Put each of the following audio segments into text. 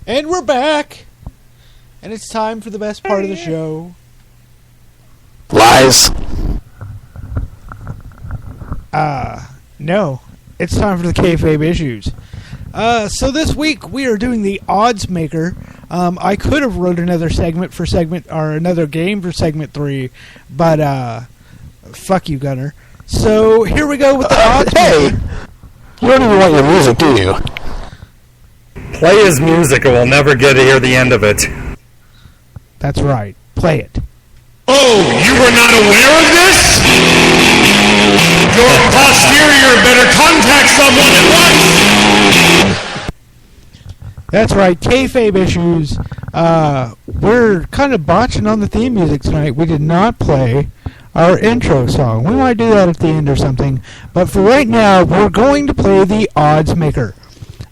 And we're back. And it's time for the best part of the show. Lies. No. It's time for the kayfabe issues. So this week we are doing the odds maker. I could have wrote another segment for another game for segment 3, but fuck you, Gunner. So here we go with the odds Hey! maker. You don't even want your music, do you? Play his music and we'll never get to hear the end of it. That's right. Play it. Oh, you were not aware of this? Your posterior better contact someone at once! That's right, kayfabe issues. We're kind of botching on the theme music tonight. We did not play our intro song. We might do that at the end or something. But for right now, we're going to play the odds maker.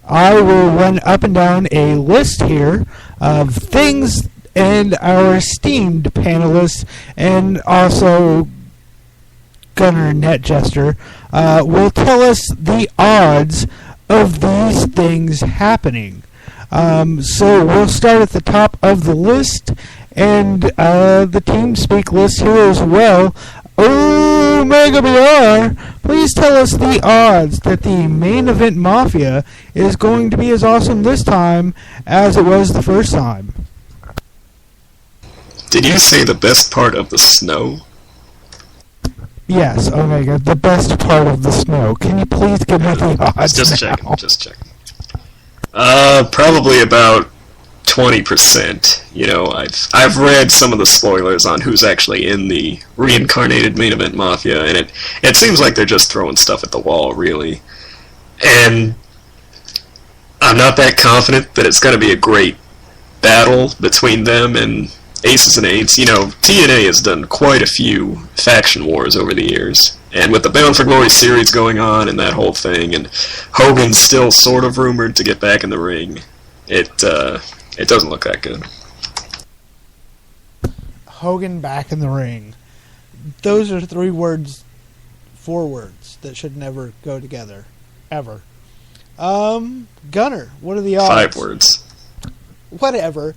I will run up and down a list here of things, and our esteemed panelists and also Gunner and Net Jester will tell us the odds of these things happening. So we'll start at the top of the list, and the TeamSpeak list here as well. Omega BR, please tell us the odds that the Main Event Mafia is going to be as awesome this time as it was the first time. Did you say the best part of the snow? Yes, Omega, the best part of the snow. Can you please give me the odds Just now? checking. Probably about 20%. You know, I've read some of the spoilers on who's actually in the reincarnated Main Event Mafia, and it seems like they're just throwing stuff at the wall, really. And I'm not that confident that it's going to be a great battle between them and Aces and Eights. You know, TNA has done quite a few faction wars over the years. And with the Bound for Glory series going on and that whole thing, and Hogan's still sort of rumored to get back in the ring, it doesn't look that good. Hogan back in the ring. Those are 4 words that should never go together. Ever. Gunner, what are the odds? 5 words. Whatever.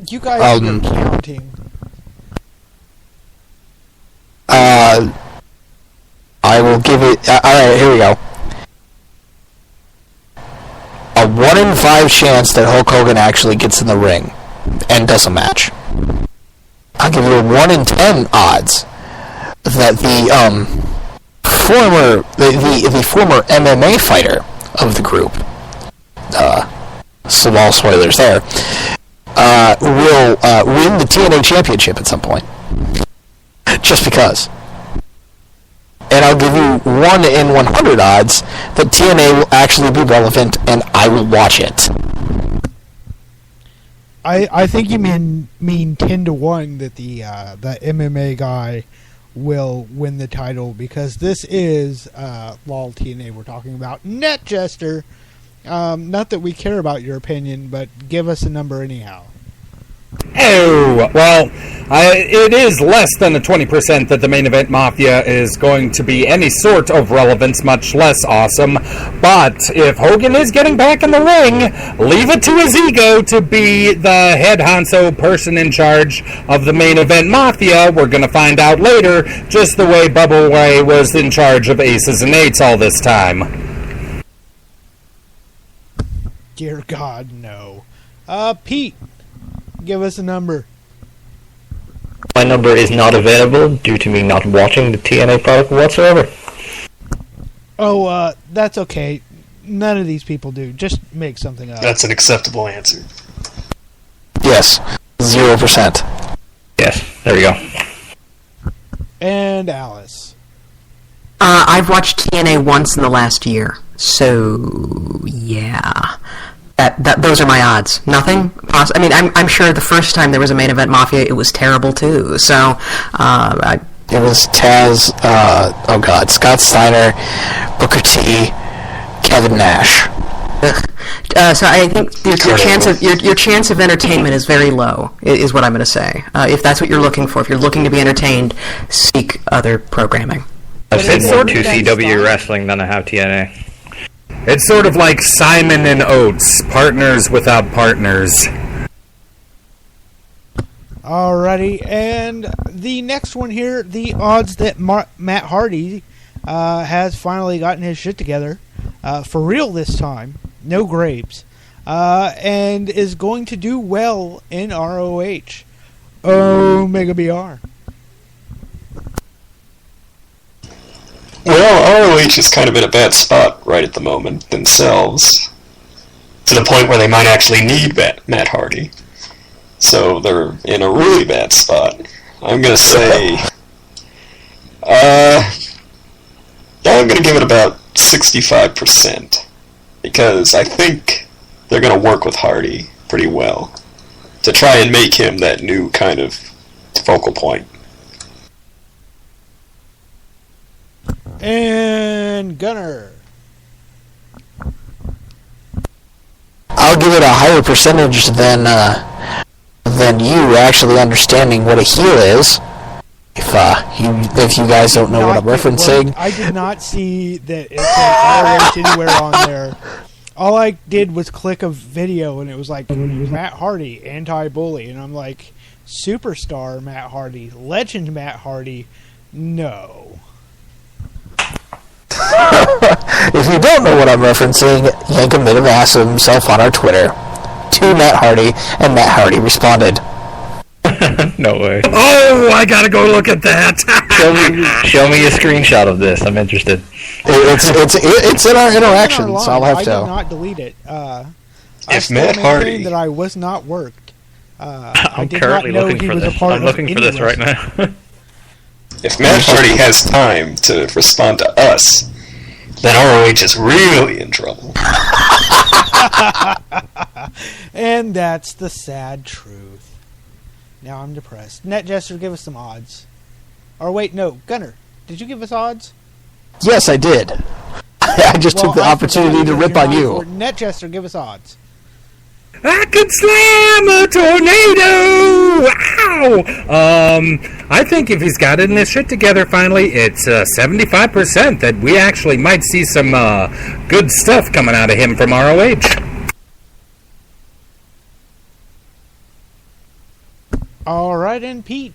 You guys are counting. I will give it... Alright, here we go. A 1 in 5 chance that Hulk Hogan actually gets in the ring and does a match. I'll give you a 1 in 10 odds that the former MMA fighter of the group, small spoilers there, will win the TNA Championship at some point. Just because. And I'll give you 1 in 100 odds that TNA will actually be relevant, and I will watch it. I think you mean 10 to 1 that the MMA guy will win the title, because this is LOL TNA we're talking about. Net Jester, not that we care about your opinion, but give us a number anyhow. Oh, well, it is less than a 20% that the Main Event Mafia is going to be any sort of relevance, much less awesome. But if Hogan is getting back in the ring, leave it to his ego to be the head honcho person in charge of the Main Event Mafia. We're going to find out later, just the way Bubba Ray was in charge of Aces and Eights all this time. Dear God, no. Pete, give us a number. My number is not available due to me not watching the TNA product whatsoever. Oh, that's okay. None of these people do. Just make something up. That's an acceptable answer. Yes, 0%. Yes, there we go. And Alice. I've watched TNA once in the last year, so yeah. Those are my odds. Nothing? I mean, I'm sure the first time there was a Main Event Mafia, it was terrible too. So, it was Taz, Scott Steiner, Booker T, Kevin Nash. So I think your chance of entertainment is very low, is what I'm going to say. If that's what you're looking for, if you're looking to be entertained, seek other programming. I've seen more 2CW wrestling than I have TNA. It's sort of like Simon and Oates, partners without partners. Alrighty, and the next one here, the odds that Matt Hardy has finally gotten his shit together, for real this time, no grapes, and is going to do well in ROH. Omega BR. Well, ROH is kind of in a bad spot right at the moment themselves, to the point where they might actually need Matt Hardy. So they're in a really bad spot. I'm going to say... I'm going to give it about 65%, because I think they're going to work with Hardy pretty well to try and make him that new kind of focal point. And Gunner. I'll give it a higher percentage than you actually understanding what a heel is. If you guys don't know what I'm referencing. I did not see that it said ROH anywhere on there. All I did was click a video and it was like Matt Hardy, anti-bully, and I'm like, superstar Matt Hardy, legend Matt Hardy, no. If you don't know what I'm referencing, Yankum made an ass of himself on our Twitter to Matt Hardy, and Matt Hardy responded. No way. Oh, I gotta go look at that. Show me a screenshot of this. I'm interested. It's in our interactions, so I'll have to. I did not delete it. If Matt Hardy... that I was not worked. I'm currently looking for this. I'm looking for this right now. If Matt Hardy has time to respond to us, then ROH is really in trouble. And that's the sad truth. Now I'm depressed. NetJester, give us some odds. Or wait, no, Gunner, did you give us odds? Yes, I did. I just took the opportunity to rip on you. NetJester, give us odds. I could slam a tornado! Ow! I think if he's gotten his shit together finally, it's 75% that we actually might see some good stuff coming out of him from ROH. Alright, and Pete.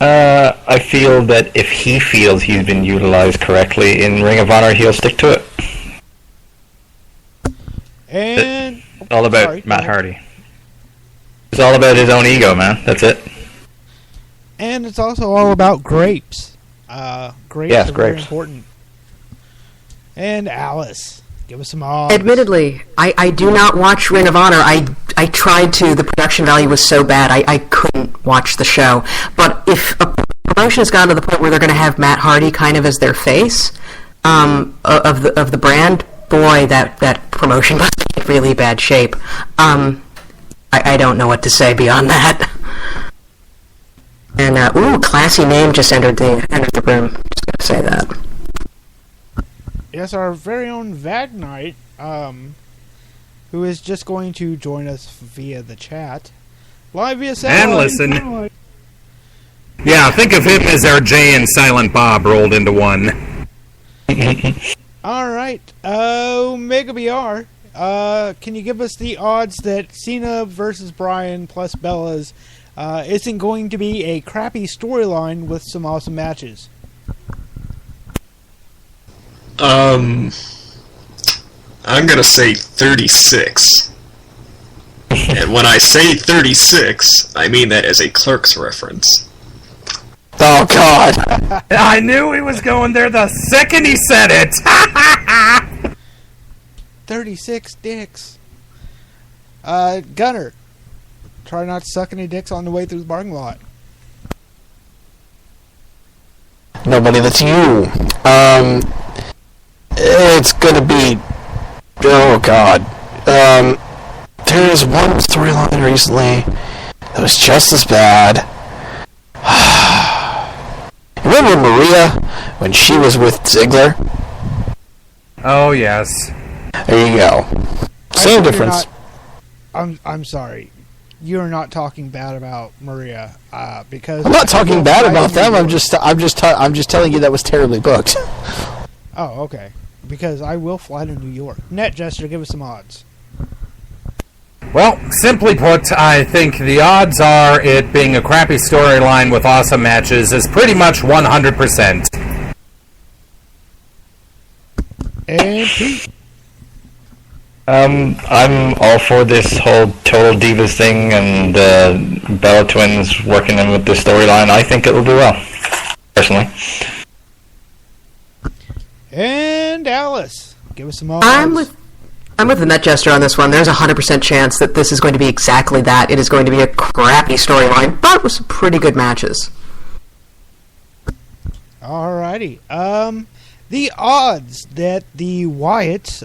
I feel that if he feels he's been utilized correctly in Ring of Honor, he'll stick to it. And it's all about Matt Hardy. It's all about his own ego, man. That's it. And it's also all about grapes. Grapes are very important. And Alice, give us some odds. Admittedly, I do not watch Ring of Honor. I tried to. The production value was so bad, I couldn't watch the show. But if a promotion has gotten to the point where they're going to have Matt Hardy kind of as their face of the brand, boy, that promotion must be in really bad shape. I don't know what to say beyond that. And classy name just entered the room. Just gonna say that. Yes, our very own Vag Knight, who is just going to join us via the chat, live via satellite. And listen. Yeah, think of him as our Jay and Silent Bob rolled into one. Alright, Omega BR, can you give us the odds that Cena versus Bryan plus Bellas isn't going to be a crappy storyline with some awesome matches? I'm gonna say 36. And when I say 36, I mean that as a Clerks reference. Oh, God. I knew he was going there the second he said it. 36 dicks. Gunner, try not to suck any dicks on the way through the parking lot. Nobody, that's you. It's gonna be... Oh, God. There was one storyline recently that was just as bad. Remember Maria when she was with Ziggler? Oh, yes. There you go. Same difference. I'm sorry. You're not talking bad about Maria, because I'm not talking bad about them. I'm just telling you that was terribly booked. Oh, okay. because I will fly to New York. Net Jester, give us some odds. Well, simply put, I think the odds are it being a crappy storyline with awesome matches is pretty much 100%. And Pete. I'm all for this whole Total Divas thing and Bella Twins working in with this storyline. I think it'll do well, personally. And Alice, give us some odds. I'm with the Net Jester on this one. There's a 100% chance that this is going to be exactly that. It is going to be a crappy storyline, but with some pretty good matches. Alrighty. The odds that the Wyatts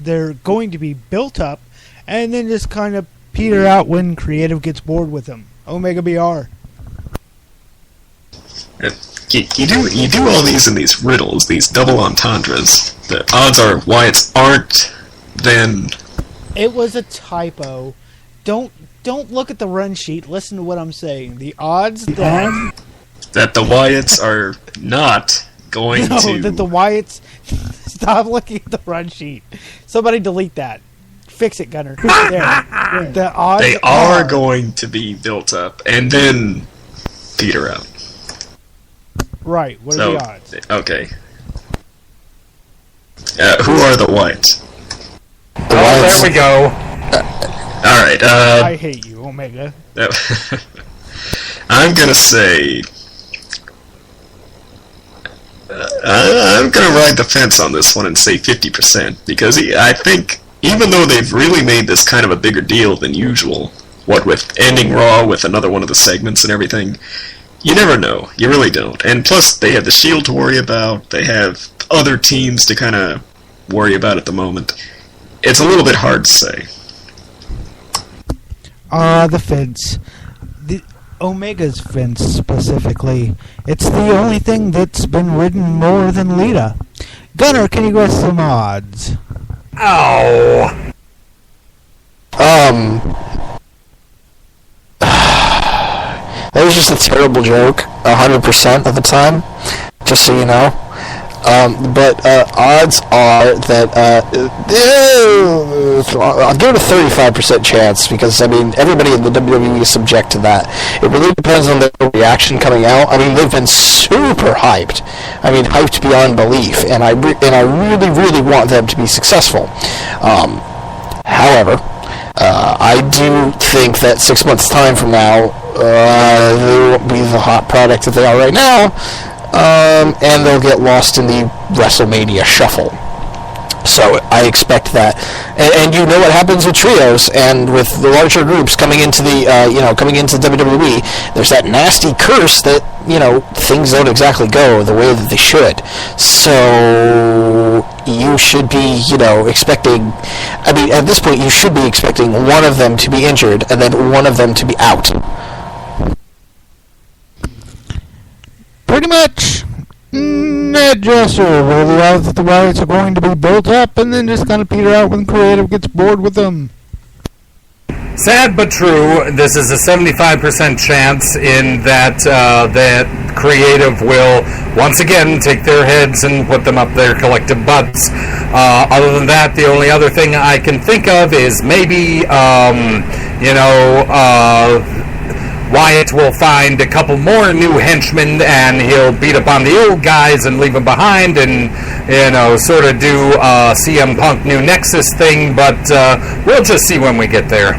they're going to be built up and then just kind of peter out when creative gets bored with them. Omega BR. You do all these in these riddles, these double entendres. The odds are Wyatts aren't, then... It was a typo. Don't look at the run sheet. Listen to what I'm saying. The odds that the Wyatts are not going to... No, that the Wyatts... Stop looking at the run sheet. Somebody delete that. Fix it, Gunner. There. The odds they are going to be built up and then peter out. Right. What are the odds? Okay. Who are the Wyatts? There we go. All right. I hate you, Omega. I'm gonna say. I'm gonna ride the fence on this one and say 50% because I think even though they've really made this kind of a bigger deal than usual, what with ending Raw with another one of the segments and everything, you never know. You really don't. And plus, they have the Shield to worry about. They have other teams to kind of worry about at the moment. It's a little bit hard to say. The fence. The Omega's fence, specifically. It's the only thing that's been ridden more than Lita. Gunner, can you give us some odds? Oh. That was just a terrible joke, 100% of the time, just so you know. But odds are that I'll give it a 35% chance because I mean everybody in the WWE is subject to that. It really depends on their reaction coming out. I mean they've been super hyped. I mean hyped beyond belief, and I really want them to be successful. However, I do think that 6 months' time from now, they won't be the hot product that they are right now. And they'll get lost in the WrestleMania shuffle. So I expect that, and you know what happens with trios and with the larger groups coming into the coming into WWE. There's that nasty curse that things don't exactly go the way that they should. So you should be expecting. I mean, at this point, you should be expecting one of them to be injured and then one of them to be out. Pretty much. Net Dresser, where the odds that the Wyatts are going to be built up and then just kind of peter out when creative gets bored with them. Sad but true, this is a 75% chance in that that creative will once again take their heads and put them up their collective butts. Other than that, the only other thing I can think of is maybe, Wyatt will find a couple more new henchmen and he'll beat up on the old guys and leave them behind and, sort of do CM Punk New Nexus thing, but we'll just see when we get there.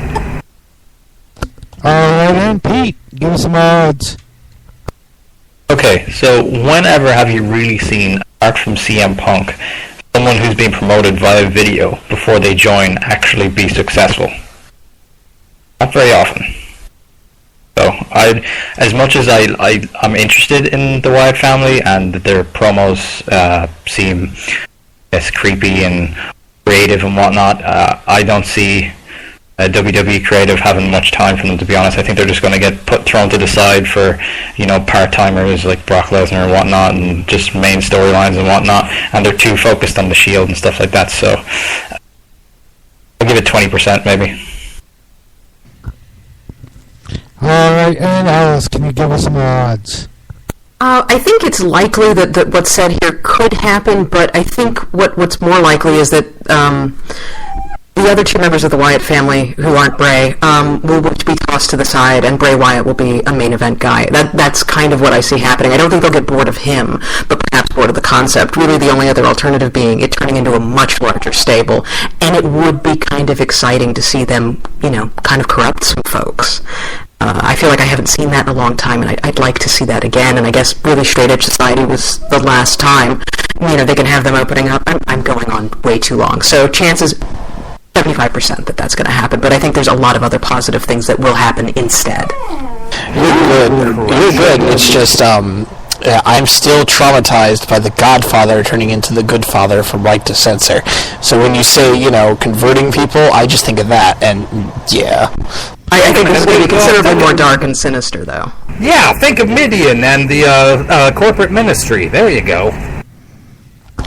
Alright, and Pete, give us some odds. Okay, so whenever have you really seen, apart from CM Punk, someone who's been promoted via video before they join actually be successful? Not very often. So, as much as I'm interested in the Wyatt family and their promos seem as creepy and creative and whatnot, I don't see WWE creative having much time for them, to be honest. I think they're just going to get thrown to the side for, part-timers like Brock Lesnar and whatnot and just main storylines and whatnot, and they're too focused on the Shield and stuff like that, so I'll give it 20% maybe. Alright, and Alice, can you give us some odds? I think it's likely that what's said here could happen, but I think what's more likely is that the other two members of the Wyatt family, who aren't Bray, will be tossed to the side, and Bray Wyatt will be a main event guy. That's kind of what I see happening. I don't think they'll get bored of him, but perhaps bored of the concept. Really, the only other alternative being it turning into a much larger stable, and it would be kind of exciting to see them, kind of corrupt some folks. I feel like I haven't seen that in a long time, and I'd like to see that again. And I guess really Straight Edge Society was the last time. They can have them opening up. I'm going on way too long. So chances 75% that's going to happen. But I think there's a lot of other positive things that will happen instead. You're good. It's just I'm still traumatized by the Godfather turning into the Good Father from Right to Censor. So when you say, converting people, I just think of that, and yeah. I think it's going to be considerably more dark and sinister, though. Yeah, think of Midian and the corporate ministry. There you go.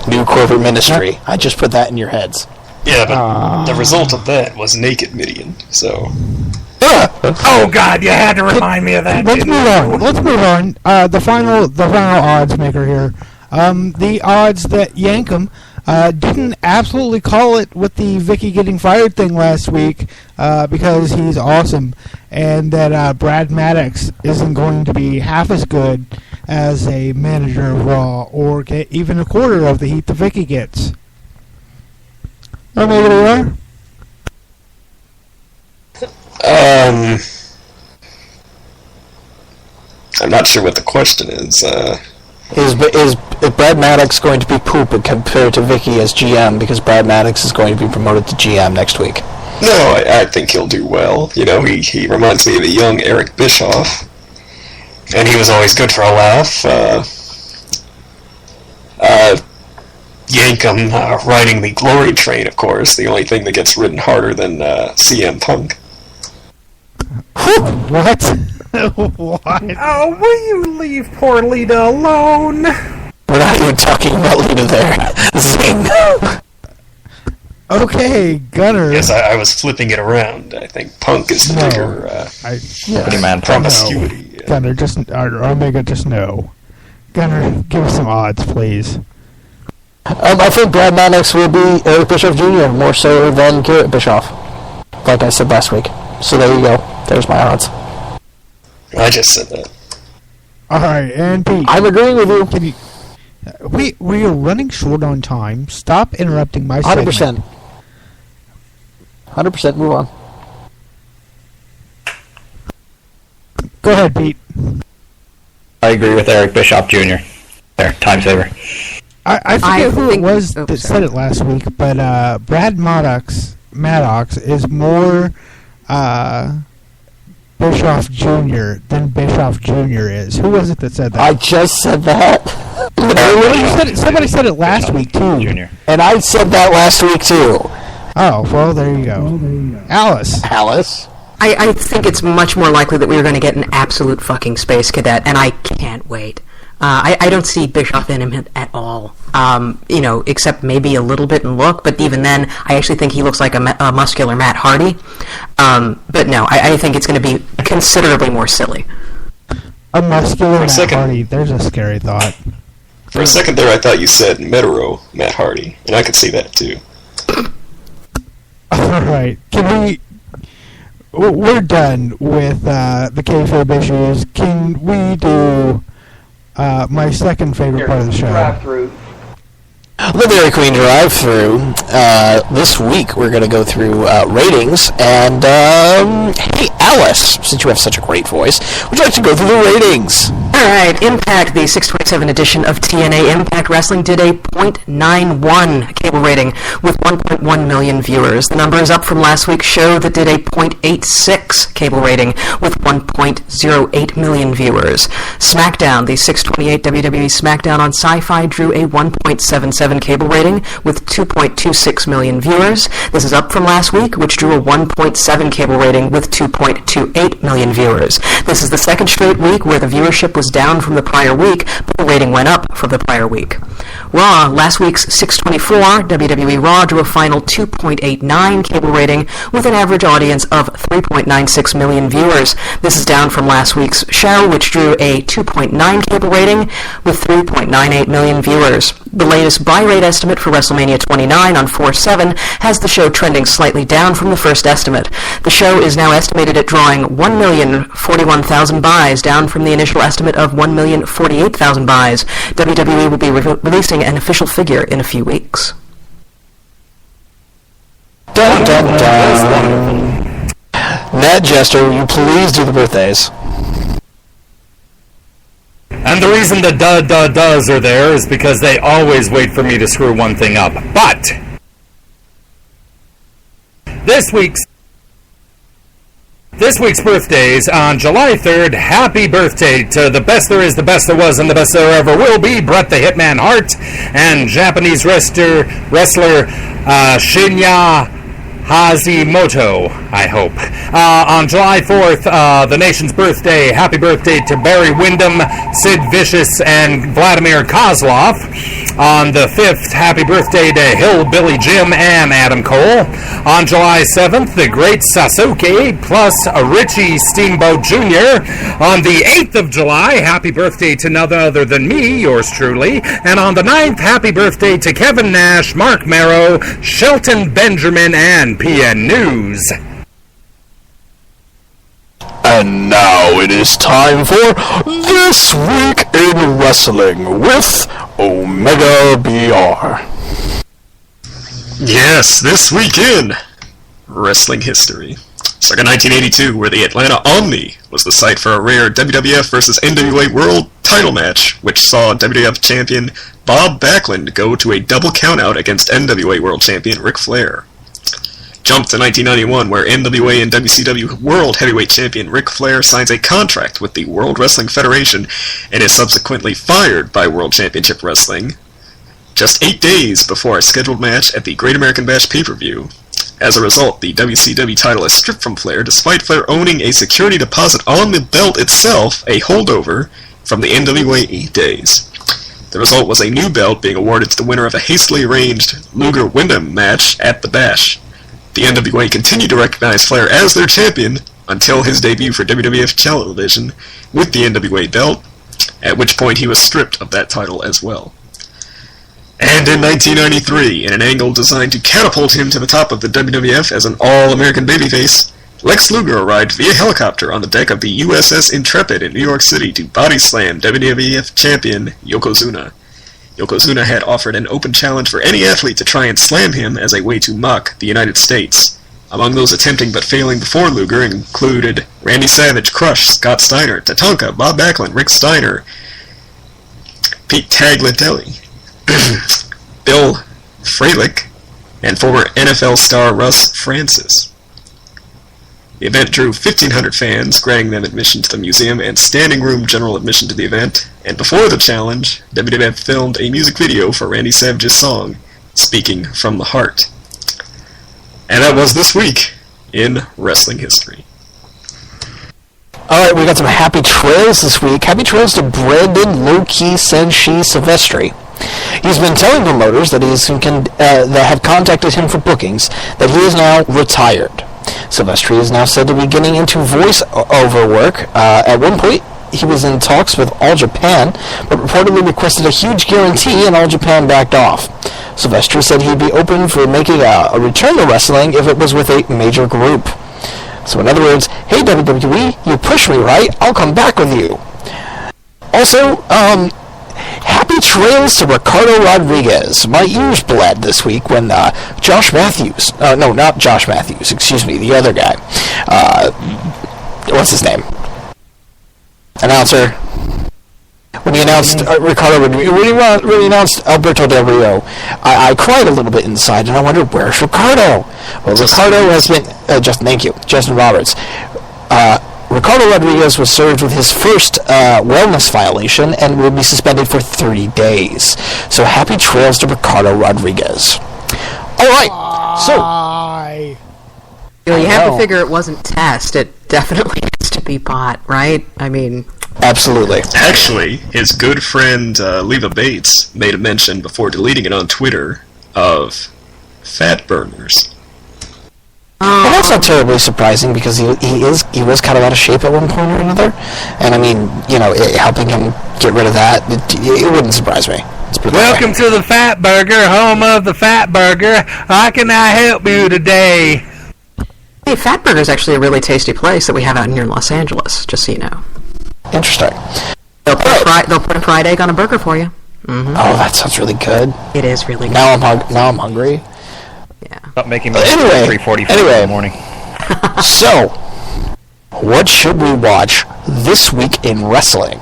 New corporate ministry. I just put that in your heads. Yeah, but the result of that was Naked Midian, so... Oh God, you had to remind me of that. Let's move on. The final odds maker here. The odds that Yankum didn't absolutely call it with the Vicky getting fired thing last week because he's awesome, and that Brad Maddox isn't going to be half as good as a manager of Raw or get even a quarter of the heat that Vicky gets. Remember I'm not sure what the question is. Is Brad Maddox going to be poop compared to Vicky as GM because Brad Maddox is going to be promoted to GM next week? No, I think he'll do well. He reminds me of a young Eric Bischoff, and he was always good for a laugh. Yankum riding the glory train, of course, the only thing that gets ridden harder than CM Punk. What? What? Oh, will you leave poor Lita alone? We're not even talking about Lita there. Zing. Okay, Gunner. Yes, I was flipping it around. I think Punk is the bigger promiscuity. No. Gunner, or Omega, just no. Gunner, give us some odds, please. I think Brad Maddox will be Eric Bischoff Jr. more so than Garrett Bischoff, like I said last week. So there you go. There's my odds. I just said that. All right, and Pete, I'm agreeing with you. We are running short on time. Stop interrupting my 100%. segment. 100%. Move on. Go ahead, Pete. I agree with Eric Bischoff Jr. There, time saver. I forget who it was that said it last week, but Brad Maddox is more Bischoff Jr. than Bischoff Jr. is. Who was it that said that? I just said that. Somebody said it last week, too. Jr. And I said that last week, too. Oh, well, there you go. Alice. I think it's much more likely that we're going to get an absolute fucking Space Cadet, and I can't wait. I don't see Bischoff in him at all, except maybe a little bit in look, but even then, I actually think he looks like a muscular Matt Hardy. But no, I think it's going to be considerably more silly. A muscular Matt Hardy, there's a scary thought. For a second there, I thought you said Metro Matt Hardy, and I could see that too. Alright, we're done with the kayfabe issues. Can we do my second favorite part of the show? Drive-through. The Dairy Queen drive-through. This week we're going to go through ratings. And, hey, Alice, since you have such a great voice, would you like to go through the ratings? Alright, Impact, the 627 edition of TNA Impact Wrestling did a .91 cable rating with 1.1 million viewers. The number is up from last week's show that did a .86 cable rating with 1.08 million viewers. SmackDown, the 628 WWE SmackDown on Sci-Fi drew a 1.77 cable rating with 2.26 million viewers. This is up from last week, which drew a 1.7 cable rating with 2.6 2.28 million viewers. This is the second straight week where the viewership was down from the prior week, but the rating went up from the prior week. Raw, last week's 624, WWE Raw drew a final 2.89 cable rating with an average audience of 3.96 million viewers. This is down from last week's show, which drew a 2.9 cable rating with 3.98 million viewers. The latest buy rate estimate for WrestleMania 29 on 4/7 has the show trending slightly down from the first estimate. The show is now estimated at drawing 1,041,000 buys, down from the initial estimate of 1,048,000 buys. WWE will be releasing an official figure in a few weeks. Dun, dun, dun. Ned Jester, will you please do the birthdays? And the reason the does are there is because they always wait for me to screw one thing up. But this week's birthdays on July 3rd, happy birthday to the best there is, the best there was, and the best there ever will be, Bret the Hitman Hart, and Japanese wrestler Shinya Hashimoto, I hope. On July 4th, the nation's birthday, happy birthday to Barry Windham, Sid Vicious, and Vladimir Kozlov. On the 5th, happy birthday to Hillbilly Jim and Adam Cole. On July 7th, the great Sasuke plus Richie Steamboat Jr. On the 8th of July, happy birthday to none other than me, yours truly. And on the 9th, happy birthday to Kevin Nash, Mark Marrow, Shelton Benjamin, and PN News. And now it is time for This Week in Wrestling with Omega BR. Yes, this week in wrestling history. Circa 1982, where the Atlanta Omni was the site for a rare WWF versus NWA World title match, which saw WWF champion Bob Backlund go to a double countout against NWA World Champion Ric Flair. Jump to 1991, where NWA and WCW World Heavyweight Champion Ric Flair signs a contract with the World Wrestling Federation and is subsequently fired by World Championship Wrestling, just 8 days before a scheduled match at the Great American Bash pay-per-view. As a result, the WCW title is stripped from Flair, despite Flair owning a security deposit on the belt itself, a holdover from the NWA 8 days. The result was a new belt being awarded to the winner of a hastily arranged Luger-Wyndham match at the Bash. The NWA continued to recognize Flair as their champion until his debut for WWF television with the NWA belt, at which point he was stripped of that title as well. And in 1993, in an angle designed to catapult him to the top of the WWF as an all-American babyface, Lex Luger arrived via helicopter on the deck of the USS Intrepid in New York City to body slam WWF champion Yokozuna. Yokozuna had offered an open challenge for any athlete to try and slam him as a way to mock the United States. Among those attempting but failing before Luger included Randy Savage, Crush, Scott Steiner, Tatanka, Bob Backlund, Rick Steiner, Pete Tagliatelle, Bill Fralick, and former NFL star Russ Francis. The event drew 1,500 fans, granting them admission to the museum and standing room general admission to the event, and before the challenge, WWF filmed a music video for Randy Savage's song, Speaking from the Heart. And that was this week in wrestling history. Alright, we got some happy trails this week. Happy trails to Brandon Low-Key Senshi Silvestri. He's been telling promoters that that have contacted him for bookings that he is now retired. Silvestri is now said to be getting into voice-over work. At one point, he was in talks with All Japan, but reportedly requested a huge guarantee, and All Japan backed off. Silvestri said he'd be open for making a return to wrestling if it was with a major group. So in other words, hey WWE, you push me, right? I'll come back with you. Also, happy trails to Ricardo Rodriguez. My ears bled this week when Josh Matthews, no, not Josh Matthews, excuse me, the other guy. What's his name? Announcer. When he announced Ricardo Rodriguez, when he announced Alberto Del Rio, I cried a little bit inside, and I wondered, where's Ricardo? Well, Ricardo has been, Justin Roberts. Ricardo Rodriguez was served with his first wellness violation and will be suspended for 30 days. So happy trails to Ricardo Rodriguez. All right, so... You have to figure it wasn't Test. It definitely has to be bought, right? I mean... Absolutely. Actually, his good friend Leva Bates made a mention before deleting it on Twitter of fat burners. Well, that's not terribly surprising because he was kind of out of shape at one point or another, and I mean, helping him get rid of that, it wouldn't surprise me. Welcome to the Fat Burger, home of the Fat Burger. How can I help you today? Hey, Fat Burger is actually a really tasty place that we have out near Los Angeles, just so you know. Interesting. They'll put a fried egg on a burger for you. Mm-hmm. Oh, that sounds really good. It is really good. Now I'm hungry. Yeah. Stop making me anyway, 3:45 in the morning. So, what should we watch this week in wrestling?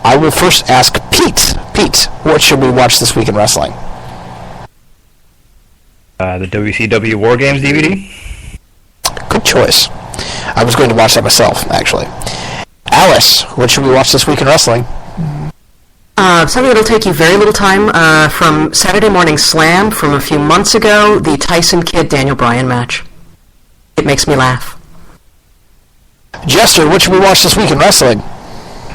I will first ask Pete. Pete, what should we watch this week in wrestling? The WCW War Games DVD. Good choice. I was going to watch that myself, actually. Alice, what should we watch this week in wrestling? Something that'll take you very little time, from Saturday Morning Slam from a few months ago, the Tyson Kidd-Daniel Bryan match. It makes me laugh. Jester, what should we watch this week in wrestling?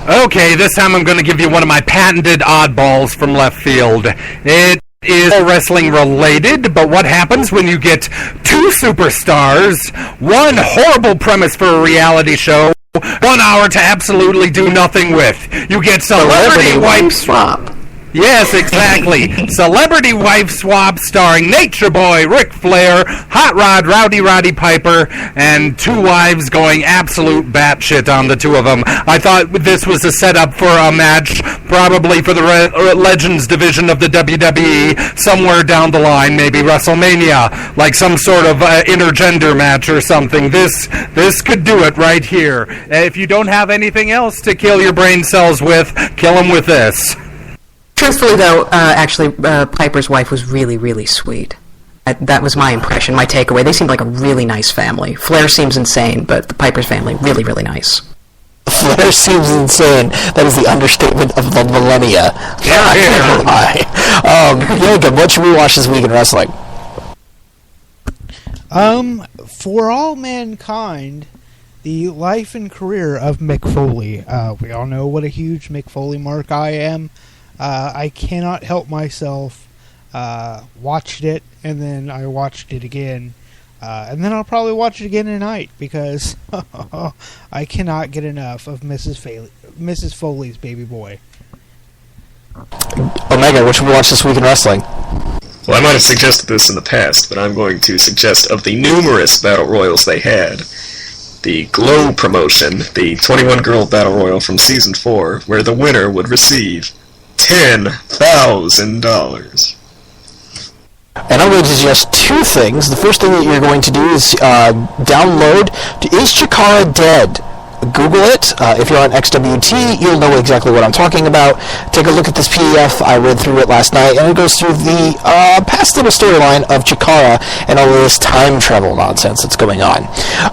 Okay, this time I'm going to give you one of my patented oddballs from left field. It is wrestling related, but what happens when you get two superstars, one horrible premise for a reality show, 1 hour to absolutely do nothing with? You get Celebrity Wife Swap. Yes, exactly. Celebrity Wife Swap starring Nature Boy, Ric Flair, Hot Rod, Roddy Piper, and two wives going absolute batshit on the two of them. I thought this was a setup for a match, probably for the Legends division of the WWE, somewhere down the line, maybe WrestleMania, like some sort of intergender match or something. This could do it right here. If you don't have anything else to kill your brain cells with, kill them with this. Truthfully, though, actually, Piper's wife was really, really sweet. That was my impression, my takeaway. They seemed like a really nice family. Flair seems insane, but the Piper's family, really, really nice. Flair seems insane. That is the understatement of the millennia. Jacob, what should we watch this week in wrestling? For All Mankind, the life and career of Mick Foley. We all know what a huge Mick Foley mark I am. I cannot help myself. Watched it, and then I watched it again. And then I'll probably watch it again tonight, because I cannot get enough of Mrs. Foley's baby boy. Omega, what should we watch this week in wrestling? Well, I might have suggested this in the past, but I'm going to suggest of the numerous battle royals they had, the Glow promotion, the 21-girl battle royal from Season 4, where the winner would receive $10,000. And I'm going to suggest two things. The first thing that you're going to do is download Is Chikara Dead? Google it. If you're on XWT, you'll know exactly what I'm talking about. Take a look at this PDF. I read through it last night, and it goes through the past little storyline of Chikara and all of this time travel nonsense that's going on.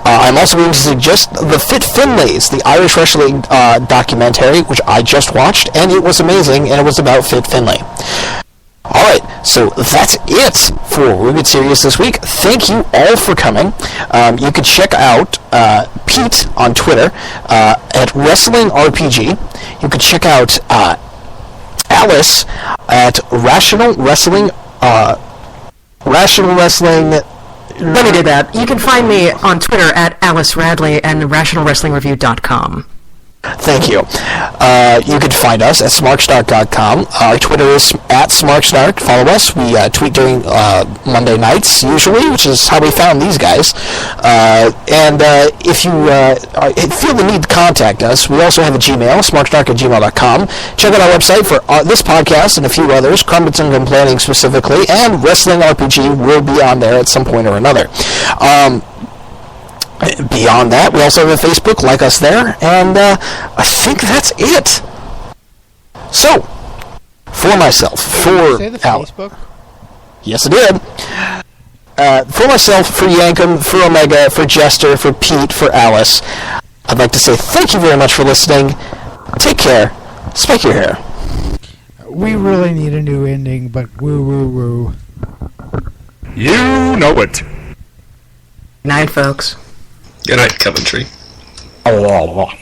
I'm also going to suggest the Fit Finlays, the Irish wrestling documentary, which I just watched, and it was amazing, and it was about Fit Finlay. Alright, so that's it for Rugged Serious this week. Thank you all for coming. You can check out Pete on Twitter at Wrestling RPG. You can check out Alice at Rational Wrestling. Let me do that. You can find me on Twitter at Alice Radley and RationalWrestlingReview.com. Thank you. You can find us at smarksnark.com. Our Twitter is at smarksnark. Follow us. We tweet during Monday nights, usually, which is how we found these guys. And if you feel the need to contact us, we also have a Gmail, smarksnark@gmail.com. Check out our website for this podcast and a few others, Crumpets and Complaining specifically, and Wrestling RPG will be on there at some point or another. Beyond that, we also have a Facebook. Like us there, and I think that's it. So, for myself, for Say the Al, Facebook. yes, I did. For myself, for Yankum, for Omega, for Jester, for Pete, for Alice, I'd like to say thank you very much for listening. Take care. Spike your hair. We really need a new ending, but woo. You know it. Good night, folks. Good night, Coventry. Oh,